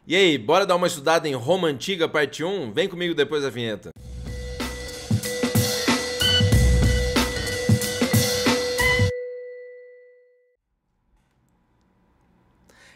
E aí, bora dar uma estudada em Roma Antiga, parte 1? Vem comigo depois da vinheta.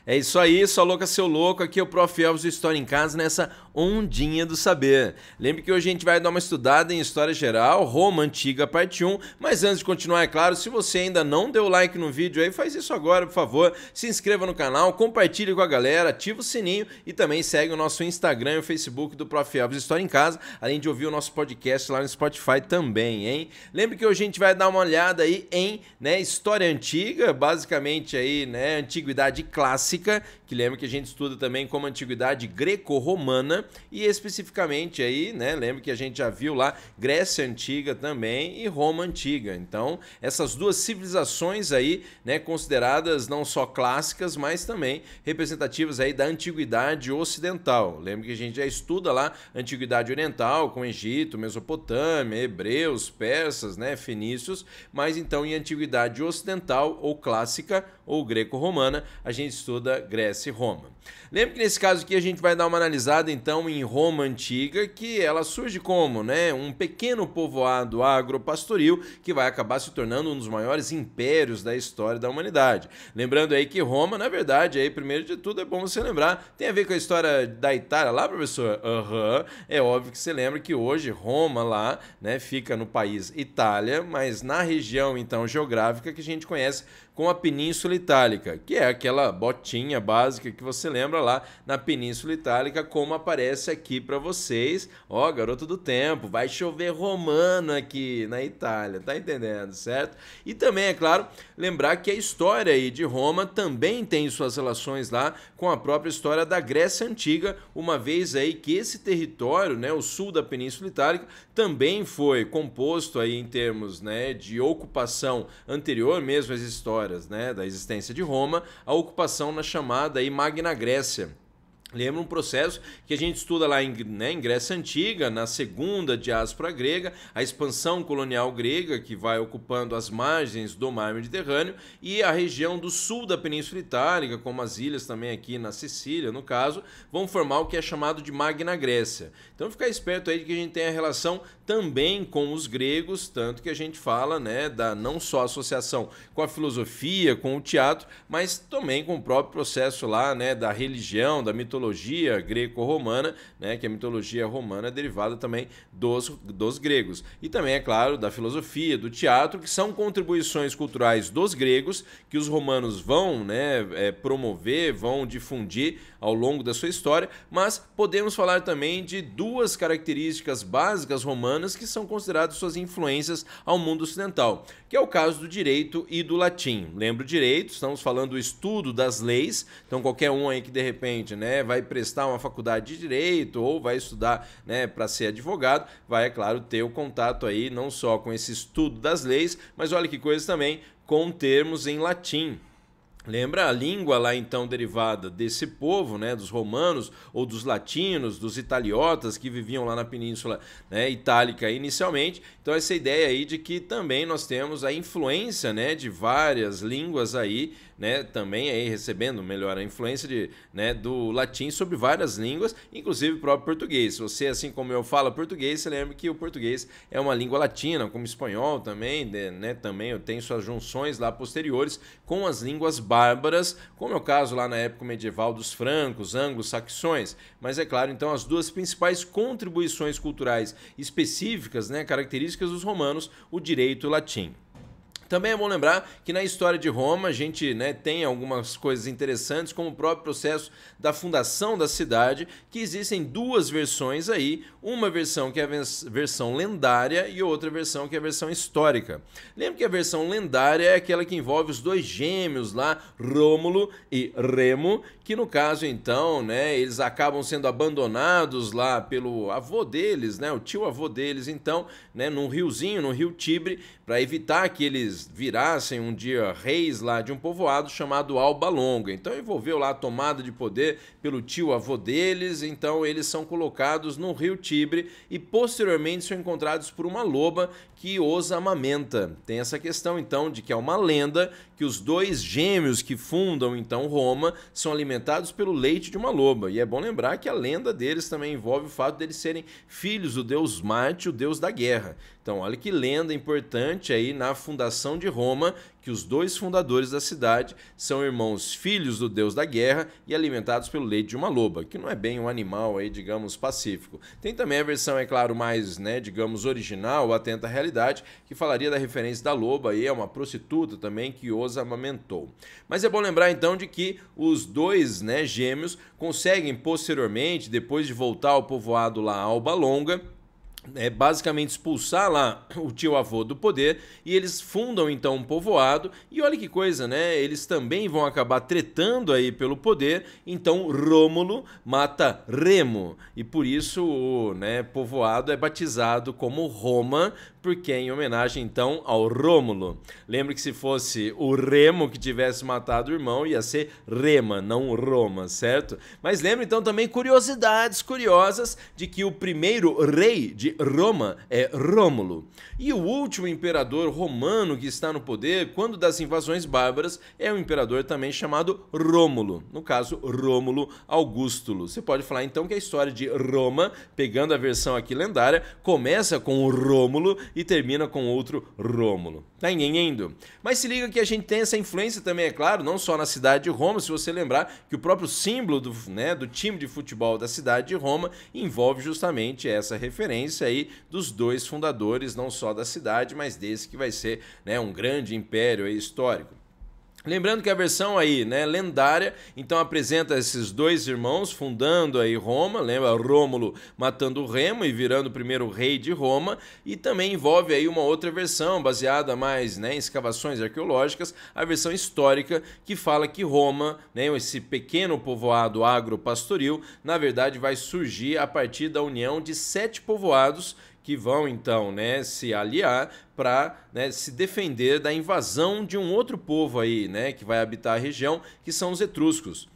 É isso aí, só louca seu louco, aqui é o Prof. Elvis do História em Casa nessa ondinha do saber. Lembre que hoje a gente vai dar uma estudada em História Geral, Roma Antiga, parte 1, mas antes de continuar, é claro, se você ainda não deu like no vídeo aí, faz isso agora, por favor, se inscreva no canal, compartilhe com a galera, ativa o sininho e também segue o nosso Instagram e o Facebook do Prof. Elvis História em Casa, além de ouvir o nosso podcast lá no Spotify também, hein? Lembre que hoje a gente vai dar uma olhada aí em, História Antiga, basicamente aí, Antiguidade Clássica, que lembra que a gente estuda também como Antiguidade Greco-Romana e especificamente aí, lembra que a gente já viu lá Grécia Antiga também e Roma Antiga. Então, essas duas civilizações aí, consideradas não só clássicas, mas também representativas aí da Antiguidade Ocidental. Lembra que a gente já estuda lá Antiguidade Oriental com Egito, Mesopotâmia, hebreus, persas, fenícios, mas então em Antiguidade Ocidental ou clássica ou greco-romana, a gente estuda Grécia e Roma. Lembra que nesse caso aqui a gente vai dar uma analisada então em Roma Antiga, que ela surge como, um pequeno povoado agropastoril que vai acabar se tornando um dos maiores impérios da história da humanidade. Lembrando aí que Roma, na verdade, aí primeiro de tudo é bom você lembrar, tem a ver com a história da Itália lá, professor? É óbvio que você lembra que hoje Roma lá, fica no país Itália, mas na região então geográfica que a gente conhece com a Península Itálica, que é aquela botinha básica que você lembra lá na Península Itálica, como aparece aqui para vocês. Ó, garoto do tempo, vai chover romano aqui na Itália, tá entendendo, certo? E também, é claro, lembrar que a história aí de Roma também tem suas relações lá com a própria história da Grécia Antiga, uma vez aí que esse território, o sul da Península Itálica, também foi composto aí em termos, de ocupação anterior mesmo às histórias, da existência de Roma, a ocupação na chamada aí Magna Grécia. Lembra um processo que a gente estuda lá em Grécia Antiga, na segunda diáspora grega, a expansão colonial grega que vai ocupando as margens do mar Mediterrâneo e a região do sul da Península Itálica, como as ilhas também aqui na Sicília, no caso, vão formar o que é chamado de Magna Grécia. Então ficar esperto aí de que a gente tem a relação também com os gregos, tanto que a gente fala da não só associação com a filosofia, com o teatro, mas também com o próprio processo lá, da religião, da mitologia greco-romana, que a mitologia romana é derivada também dos gregos. E também, é claro, da filosofia, do teatro, que são contribuições culturais dos gregos que os romanos vão promover, vão difundir ao longo da sua história, mas podemos falar também de duas características básicas romanas que são consideradas suas influências ao mundo ocidental, que é o caso do direito e do latim. Lembra o direito? Estamos falando do estudo das leis, então qualquer um aí que de repente vai prestar uma faculdade de direito ou vai estudar para ser advogado, vai, é claro, ter o contato aí não só com esse estudo das leis, mas olha que coisa também, com termos em latim. Lembra a língua lá então derivada desse povo, dos romanos ou dos latinos, dos italiotas que viviam lá na Península Itálica inicialmente. Então essa ideia aí de que também nós temos a influência de várias línguas aí, também aí recebendo melhor a influência do latim sobre várias línguas, inclusive o próprio português. Se você, assim como eu, fala português, você lembra que o português é uma língua latina, como o espanhol também, também tem suas junções lá posteriores com as línguas bárbaras, como é o caso lá na época medieval dos francos, anglo-saxões. Mas é claro, então, as duas principais contribuições culturais específicas, características dos romanos, o direito e o latim. Também é bom lembrar que na história de Roma a gente tem algumas coisas interessantes, como o próprio processo da fundação da cidade, que existem duas versões aí, uma versão que é a versão lendária e outra versão que é a versão histórica. Lembra que a versão lendária é aquela que envolve os dois gêmeos lá, Rômulo e Remo, que no caso então, eles acabam sendo abandonados lá pelo avô deles, o tio avô deles então, num riozinho, no rio Tibre, para evitar que eles eles virassem um dia reis lá de um povoado chamado Alba Longa. Então envolveu lá a tomada de poder pelo tio-avô deles, então eles são colocados no rio Tibre e posteriormente são encontrados por uma loba que os amamenta. Tem essa questão então de que é uma lenda que os dois gêmeos que fundam então Roma são alimentados pelo leite de uma loba. E é bom lembrar que a lenda deles também envolve o fato deles serem filhos do deus Marte, o deus da guerra. Então olha que lenda importante aí na fundação de Roma, que os dois fundadores da cidade são irmãos filhos do deus da guerra e alimentados pelo leite de uma loba, que não é bem um animal aí, digamos, pacífico. Tem também a versão, é claro, mais, né, digamos, original, atenta à realidade, que falaria da referência da loba aí, é uma prostituta também que os amamentou. Mas é bom lembrar então de que os dois, né, gêmeos conseguem posteriormente, depois de voltar ao povoado lá Alba Longa, basicamente expulsar lá o tio-avô do poder e eles fundam então um povoado e olha que coisa, né? Eles também vão acabar tretando aí pelo poder, então Rômulo mata Remo e por isso o, né, povoado é batizado como Roma, porque é em homenagem então ao Rômulo. Lembre que se fosse o Remo que tivesse matado o irmão ia ser Rema, não Roma, certo? Mas lembre então também curiosidades curiosas de que o primeiro rei de Roma é Rômulo. E o último imperador romano que está no poder, quando das invasões bárbaras, é um imperador também chamado Rômulo. No caso, Rômulo Augustulo. Você pode falar então que a história de Roma, pegando a versão aqui lendária, começa com o Rômulo e termina com outro Rômulo. Tá entendendo? Mas se liga que a gente tem essa influência também, é claro, não só na cidade de Roma, se você lembrar que o próprio símbolo do, né, do time de futebol da cidade de Roma envolve justamente essa referência aí dos dois fundadores, não só da cidade, mas desse que vai ser, né, um grande império aí histórico. Lembrando que a versão aí, né, lendária, então apresenta esses dois irmãos fundando aí Roma, lembra Rômulo matando Remo e virando o primeiro rei de Roma, e também envolve aí uma outra versão baseada mais, né, em escavações arqueológicas, a versão histórica que fala que Roma, né, esse pequeno povoado agro-pastoril, na verdade vai surgir a partir da união de 7 povoados que vão então, né, se aliar para, né, se defender da invasão de um outro povo aí, né, que vai habitar a região, que são os etruscos.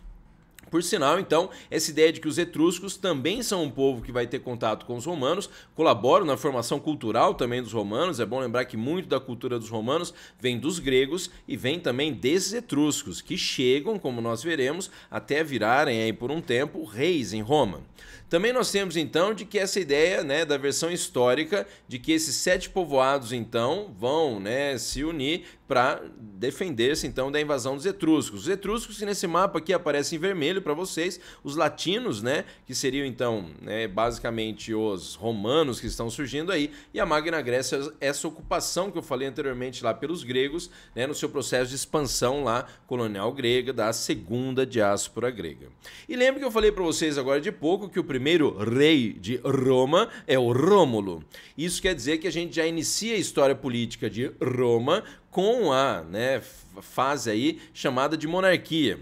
Por sinal, então, essa ideia de que os etruscos também são um povo que vai ter contato com os romanos, colaboram na formação cultural também dos romanos. É bom lembrar que muito da cultura dos romanos vem dos gregos e vem também desses etruscos, que chegam, como nós veremos, até virarem aí por um tempo reis em Roma. Também nós temos então de que essa ideia, né, da versão histórica de que esses 7 povoados então vão, né, se unir para defender-se então da invasão dos etruscos. Os etruscos que nesse mapa aqui aparecem em vermelho para vocês, os latinos, né, que seriam então, né, basicamente os romanos que estão surgindo aí, e a Magna Grécia, essa ocupação que eu falei anteriormente lá pelos gregos, né, no seu processo de expansão lá colonial grega, da segunda diáspora grega. E lembra que eu falei para vocês agora de pouco que o primeiro rei de Roma é o Rômulo. Isso quer dizer que a gente já inicia a história política de Roma com a, né, fase aí chamada de monarquia.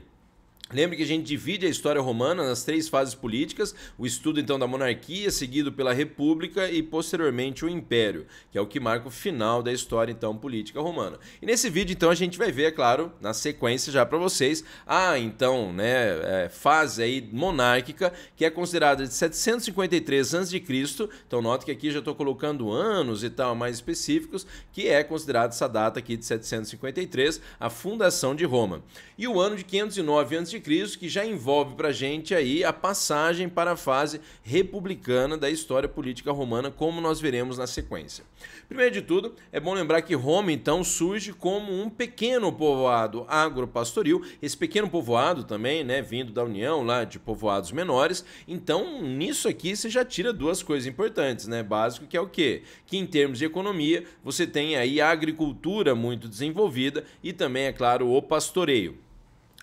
Lembre que a gente divide a história romana nas 3 fases políticas, o estudo então da monarquia, seguido pela república e posteriormente o império, que é o que marca o final da história então política romana. E nesse vídeo então a gente vai ver, é claro, na sequência já para vocês, a então, né, fase aí monárquica, que é considerada de 753 a.C., então nota que aqui já estou colocando anos e tal mais específicos, que é considerada essa data aqui de 753, a fundação de Roma. E o ano de 509 a.C., que já envolve para a gente aí a passagem para a fase republicana da história política romana, como nós veremos na sequência. Primeiro de tudo, é bom lembrar que Roma então surge como um pequeno povoado agropastoril, esse pequeno povoado também, né, vindo da união lá de povoados menores. Então, nisso aqui você já tira 2 coisas importantes, né, básico, que é o quê? Que em termos de economia, você tem aí a agricultura muito desenvolvida e também, é claro, o pastoreio.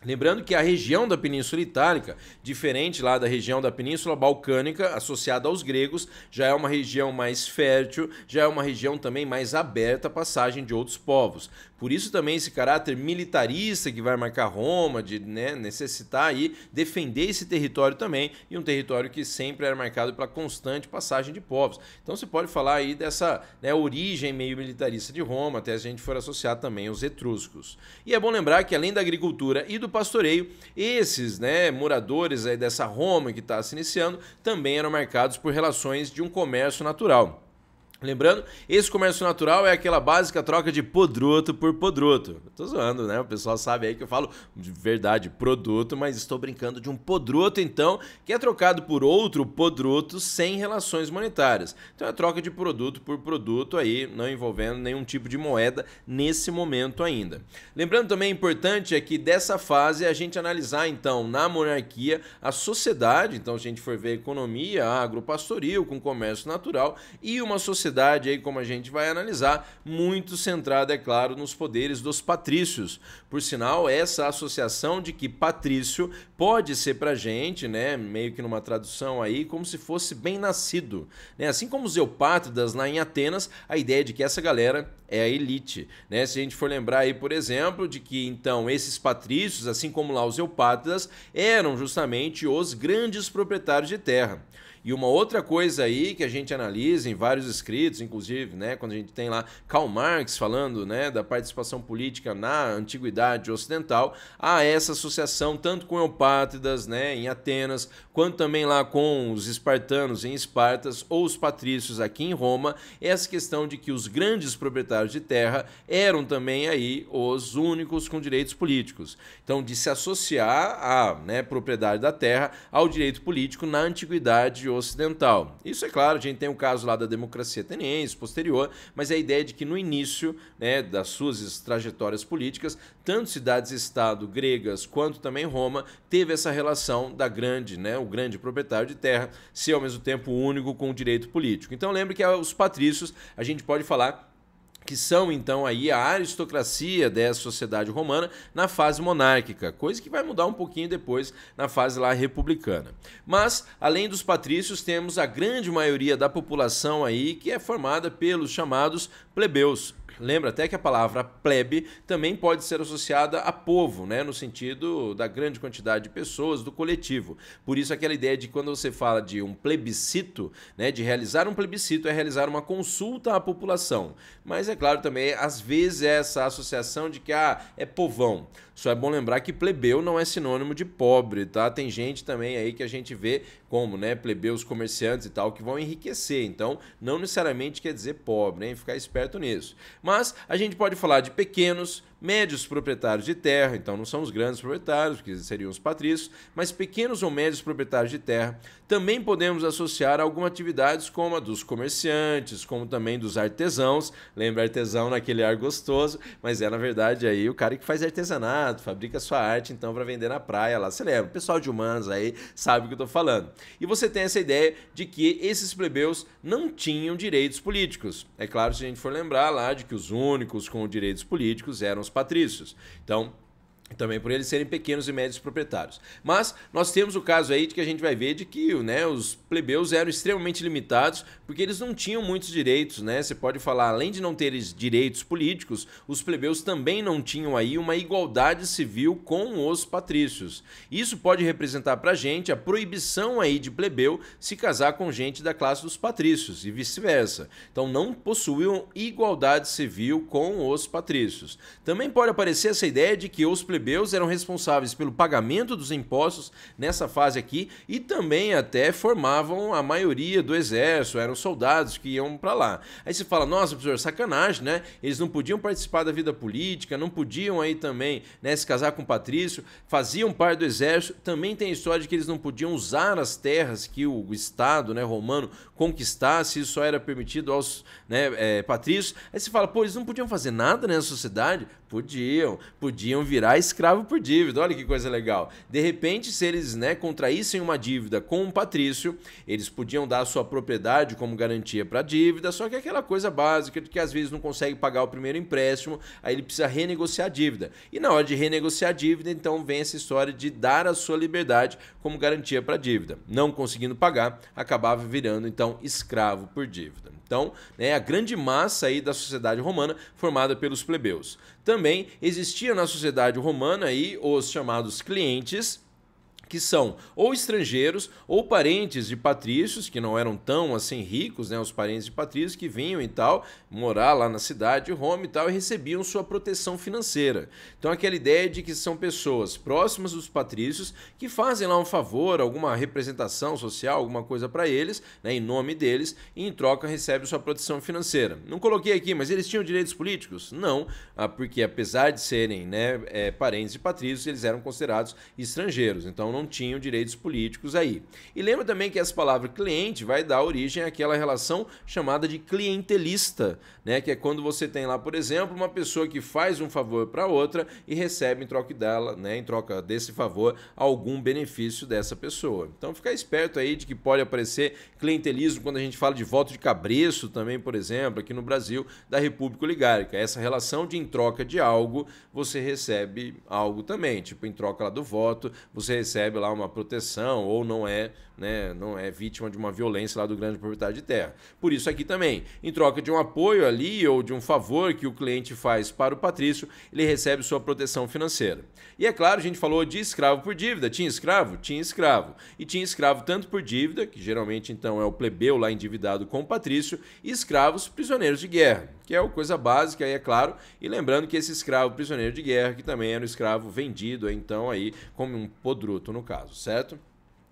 Lembrando que a região da Península Itálica, diferente lá da região da Península Balcânica, associada aos gregos, já é uma região mais fértil, já é uma região também mais aberta à passagem de outros povos. Por isso também esse caráter militarista que vai marcar Roma, de necessitar aí defender esse território também, e um território que sempre era marcado pela constante passagem de povos. Então você pode falar aí dessa origem meio militarista de Roma, até se a gente for associar também aos etruscos. E é bom lembrar que além da agricultura e do pastoreio, esses moradores aí dessa Roma que está se iniciando também eram marcados por relações de um comércio natural. Lembrando, esse comércio natural é aquela básica troca de podruto por podruto. Eu tô zoando, né? O pessoal sabe aí que eu falo de verdade produto, mas estou brincando de um podruto, então, que é trocado por outro podruto sem relações monetárias. Então é troca de produto por produto aí, não envolvendo nenhum tipo de moeda nesse momento ainda. Lembrando também importante é que dessa fase a gente analisar então na monarquia a sociedade, então se a gente for ver a economia, agropastoril com comércio natural e uma sociedade aí, como a gente vai analisar, muito centrada, é claro, nos poderes dos patrícios. Por sinal, essa associação de que patrício pode ser pra gente, meio que numa tradução aí, como se fosse bem nascido. Assim como os eupátridas lá em Atenas, a ideia de que essa galera é a elite. Se a gente for lembrar aí, por exemplo, de que então esses patrícios, assim como lá os eupátridas, eram justamente os grandes proprietários de terra. E uma outra coisa aí que a gente analisa em vários escritos, inclusive, quando a gente tem lá Karl Marx falando, da participação política na antiguidade ocidental, há essa associação tanto com eupátridas, em Atenas, quanto também lá com os espartanos em Espartas ou os patrícios aqui em Roma, essa questão de que os grandes proprietários de terra eram também aí os únicos com direitos políticos. Então, de se associar à propriedade da terra ao direito político na antiguidade ocidental. Isso é claro, a gente tem o caso lá da democracia ateniense, posterior, mas é a ideia de que no início das suas trajetórias políticas, tanto cidades-estado gregas quanto também Roma, teve essa relação da grande, o grande proprietário de terra, ser ao mesmo tempo único com o direito político. Então lembre que os patrícios, a gente pode falar que são então aí a aristocracia dessa sociedade romana na fase monárquica, coisa que vai mudar um pouquinho depois na fase lá republicana. Mas, além dos patrícios, temos a grande maioria da população aí que é formada pelos chamados plebeus. Lembra até que a palavra plebe também pode ser associada a povo, no sentido da grande quantidade de pessoas, do coletivo. Por isso aquela ideia de quando você fala de um plebiscito, de realizar um plebiscito é realizar uma consulta à população. Mas é claro também, às vezes essa associação de que é povão. Só é bom lembrar que plebeu não é sinônimo de pobre, tá? Tem gente também aí que a gente vê como, plebeus comerciantes e tal, que vão enriquecer. Então, não necessariamente quer dizer pobre, hein? Ficar esperto nisso. Mas a gente pode falar de pequenos, médios proprietários de terra, então não são os grandes proprietários, que seriam os patrícios, mas pequenos ou médios proprietários de terra. Também podemos associar algumas atividades como a dos comerciantes, como também dos artesãos. Lembra artesão naquele ar gostoso, mas na verdade aí o cara que faz artesanato, fabrica sua arte então para vender na praia lá. Você lembra, o pessoal de humanas aí sabe o que eu tô falando. E você tem essa ideia de que esses plebeus não tinham direitos políticos. É claro, se a gente for lembrar lá de que os únicos com direitos políticos eram os patrícios. Então, também por eles serem pequenos e médios proprietários. Mas nós temos o caso aí de que a gente vai ver de que os plebeus eram extremamente limitados porque eles não tinham muitos direitos, Você pode falar, além de não terem direitos políticos, os plebeus também não tinham aí uma igualdade civil com os patrícios. Isso pode representar pra gente a proibição aí de plebeu se casar com gente da classe dos patrícios e vice-versa. Então não possuíam igualdade civil com os patrícios. Também pode aparecer essa ideia de que os plebeus eram responsáveis pelo pagamento dos impostos nessa fase aqui e também até formavam a maioria do exército, eram soldados que iam para lá. Aí você fala, nossa, professor, sacanagem, Eles não podiam participar da vida política, não podiam aí também, se casar com o patrício, faziam parte do exército. Também tem a história de que eles não podiam usar as terras que o Estado, romano conquistasse, isso só era permitido aos patrícios. Aí você fala, eles não podiam fazer nada nessa sociedade? Podiam virar escravo por dívida. Olha que coisa legal. De repente, se eles, né, contraíssem uma dívida com um patrício, eles podiam dar a sua propriedade como garantia para a dívida, só que é aquela coisa básica de que às vezes não consegue pagar o primeiro empréstimo, aí ele precisa renegociar a dívida. E na hora de renegociar a dívida, então vem essa história de dar a sua liberdade como garantia para a dívida. Não conseguindo pagar, acabava virando então escravo por dívida. Então, né, a grande massa aí da sociedade romana formada pelos plebeus. Também existia na sociedade romana aí os chamados clientes, que são ou estrangeiros ou parentes de patrícios, que não eram tão assim ricos, né, os parentes de patrícios que vinham e tal, morar lá na cidade de Roma e tal, e recebiam sua proteção financeira. Então aquela ideia de que são pessoas próximas dos patrícios que fazem lá um favor, alguma representação social, alguma coisa para eles, né, em nome deles, e em troca recebem sua proteção financeira. Não coloquei aqui, mas eles tinham direitos políticos? Não, porque apesar de serem, né, parentes de patrícios, eles eram considerados estrangeiros, então não tinham direitos políticos aí. E lembra também que essa palavra cliente vai dar origem àquela relação chamada de clientelista, né? Que é quando você tem lá, por exemplo, uma pessoa que faz um favor para outra e recebe em troca dela, né, em troca desse favor, algum benefício dessa pessoa. Então fica esperto aí de que pode aparecer clientelismo quando a gente fala de voto de cabresto também, por exemplo, aqui no Brasil, da República Oligárquica. Essa relação de em troca de algo, você recebe algo também, tipo em troca lá do voto, você recebe lá uma proteção ou não é, né, não é vítima de uma violência lá do grande proprietário de terra. Por isso aqui também, em troca de um apoio ali ou de um favor que o cliente faz para o patrício, ele recebe sua proteção financeira. E é claro, a gente falou de escravo por dívida. Tinha escravo? Tinha escravo. E tinha escravo tanto por dívida, que geralmente então é o plebeu lá endividado com o patrício, e escravos prisioneiros de guerra, que é uma coisa básica aí, é claro, e lembrando que esse escravo prisioneiro de guerra, que também era um escravo vendido, então aí como um podruto no caso, certo?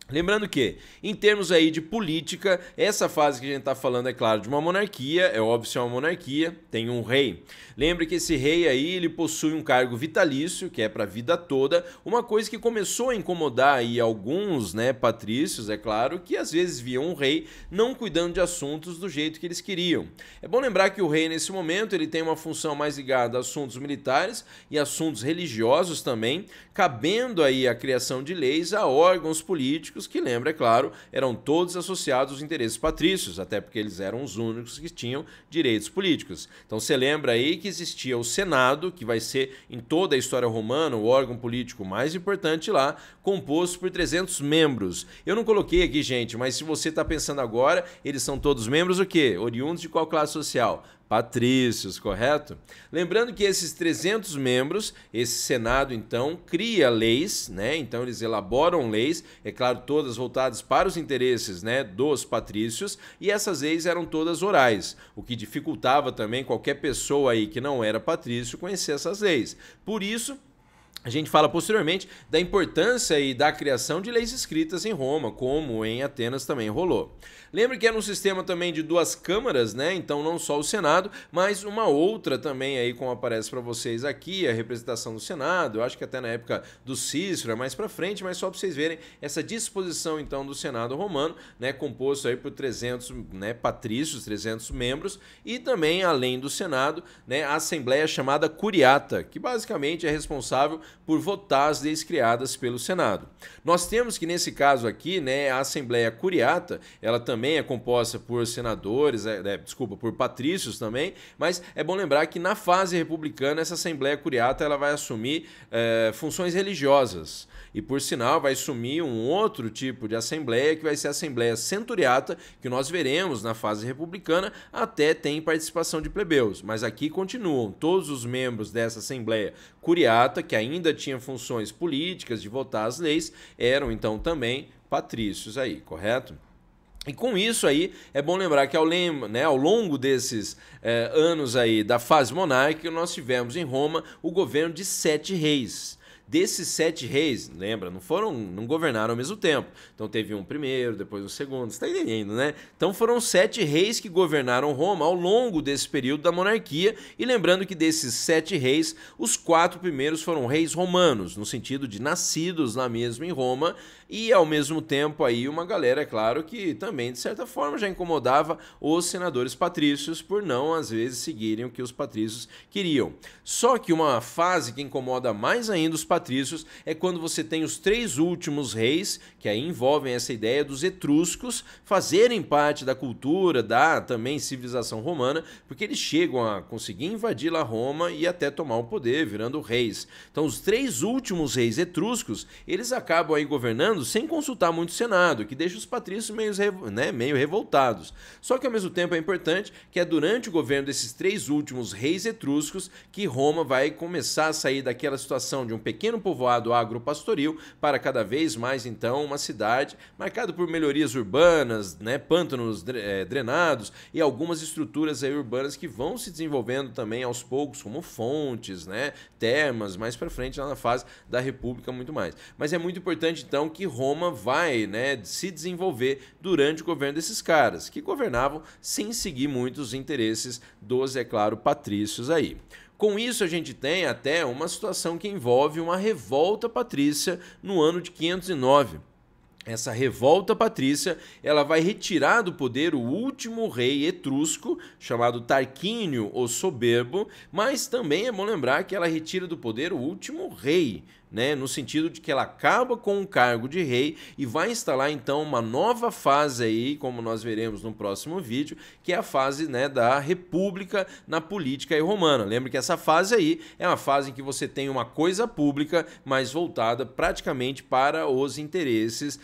Lembrando que, em termos aí de política, essa fase que a gente está falando, é claro, de uma monarquia, é óbvio se é uma monarquia, tem um rei. Lembre que esse rei aí, ele possui um cargo vitalício, que é para a vida toda, uma coisa que começou a incomodar aí alguns, né, patrícios, é claro, que às vezes viam um rei não cuidando de assuntos do jeito que eles queriam. É bom lembrar que o rei, nesse momento, ele tem uma função mais ligada a assuntos militares e assuntos religiosos também, cabendo aí a criação de leis a órgãos políticos que, lembra, é claro, eram todos associados aos interesses patrícios, até porque eles eram os únicos que tinham direitos políticos. Então você lembra aí que existia o Senado, que vai ser em toda a história romana o órgão político mais importante lá, composto por 300 membros. Eu não coloquei aqui, gente, mas se você está pensando agora, eles são todos membros o quê? Oriundos de qual classe social? Patrícios, correto? Lembrando que esses 300 membros, esse Senado, então, cria leis, né? Então, eles elaboram leis, é claro, todas voltadas para os interesses, né, dos patrícios, e essas leis eram todas orais, o que dificultava também qualquer pessoa aí que não era patrício conhecer essas leis. Por isso, a gente fala posteriormente da importância e da criação de leis escritas em Roma, como em Atenas também rolou. Lembre que era um sistema também de duas câmaras, né? Então não só o Senado, mas uma outra também aí, como aparece para vocês aqui, a representação do Senado. Eu acho que até na época do Cícero é mais para frente, mas só para vocês verem essa disposição então do Senado romano, né? Composto aí por 300, né, patrícios, 300 membros, e também além do Senado, né, a Assembleia chamada Curiata, que basicamente é responsável por votar as leis criadas pelo Senado. Nós temos que nesse caso aqui, né, a Assembleia Curiata, ela também é composta por senadores, por patrícios também, mas é bom lembrar que na fase republicana essa Assembleia Curiata ela vai assumir funções religiosas e por sinal vai assumir um outro tipo de assembleia que vai ser a Assembleia Centuriata, que nós veremos na fase republicana, até tem participação de plebeus, mas aqui continuam todos os membros dessa Assembleia Curiata, que ainda tinha funções políticas de votar as leis, eram então também patrícios aí, correto? E com isso aí, é bom lembrar que ao longo desses anos aí da fase monárquica, nós tivemos em Roma o governo de 7 reis. Desses 7 reis, lembra, não governaram ao mesmo tempo. Então teve um primeiro, depois um segundo, você está entendendo, né? Então foram 7 reis que governaram Roma ao longo desse período da monarquia. E lembrando que desses 7 reis, os 4 primeiros foram reis romanos, no sentido de nascidos lá mesmo em Roma, e ao mesmo tempo aí uma galera, é claro, que também de certa forma já incomodava os senadores patrícios por não às vezes seguirem o que os patrícios queriam. Só que uma fase que incomoda mais ainda os patrícios é quando você tem os 3 últimos reis, que aí envolvem essa ideia dos etruscos fazerem parte da cultura, da também civilização romana, porque eles chegam a conseguir invadir lá Roma e até tomar o poder, virando reis. Então os 3 últimos reis etruscos, eles acabam aí governando sem consultar muito o Senado, que deixa os patrícios meio revoltados. Só que ao mesmo tempo é importante que é durante o governo desses 3 últimos reis etruscos que Roma vai começar a sair daquela situação de um pequeno povoado agropastoril para cada vez mais então uma cidade marcada por melhorias urbanas, pântanos drenados e algumas estruturas aí urbanas que vão se desenvolvendo também aos poucos, como fontes, termas, mais para frente lá na fase da República muito mais. Mas é muito importante então que Roma vai se desenvolver durante o governo desses caras, que governavam sem seguir muitos interesses dos, é claro, patrícios aí. Com isso, a gente tem até uma situação que envolve uma revolta patrícia no ano de 509. Essa revolta patrícia, ela vai retirar do poder o último rei etrusco, chamado Tarquínio o Soberbo, mas também é bom lembrar que ela retira do poder o último rei, no sentido de que ela acaba com o cargo de rei e vai instalar então uma nova fase aí, como nós veremos no próximo vídeo, que é a fase da república na política aí romana. Lembre que essa fase aí é uma fase em que você tem uma coisa pública, mas voltada praticamente para os interesses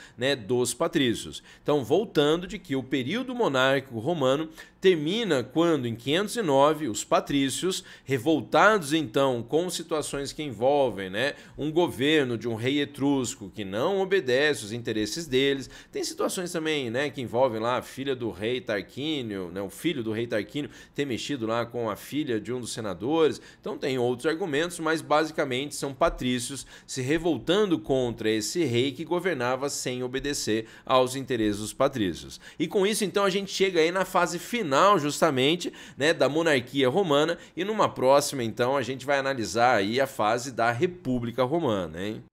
dos patrícios. Então, voltando de que o período monárquico romano termina quando, em 509, os patrícios, revoltados então com situações que envolvem um governo de um rei etrusco que não obedece os interesses deles, tem situações também que envolvem lá a filha do rei Tarquínio, o filho do rei Tarquínio ter mexido lá com a filha de um dos senadores, então tem outros argumentos, mas basicamente são patrícios se revoltando contra esse rei que governava sem obedecer aos interesses dos patrícios. E com isso então a gente chega aí na fase final justamente da monarquia romana e numa próxima então a gente vai analisar aí a fase da República Romana, hein?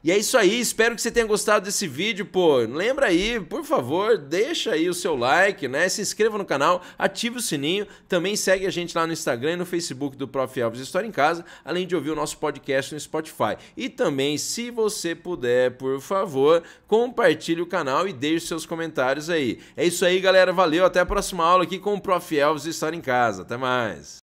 E é isso aí, espero que você tenha gostado desse vídeo, lembra aí, por favor, deixa aí o seu like, se inscreva no canal, ative o sininho, também segue a gente lá no Instagram e no Facebook do Prof. Elvis História em Casa, além de ouvir o nosso podcast no Spotify. E também, se você puder, por favor, compartilhe o canal e deixe seus comentários aí. É isso aí, galera, valeu, até a próxima aula aqui com o Prof. Elvis História em Casa, até mais!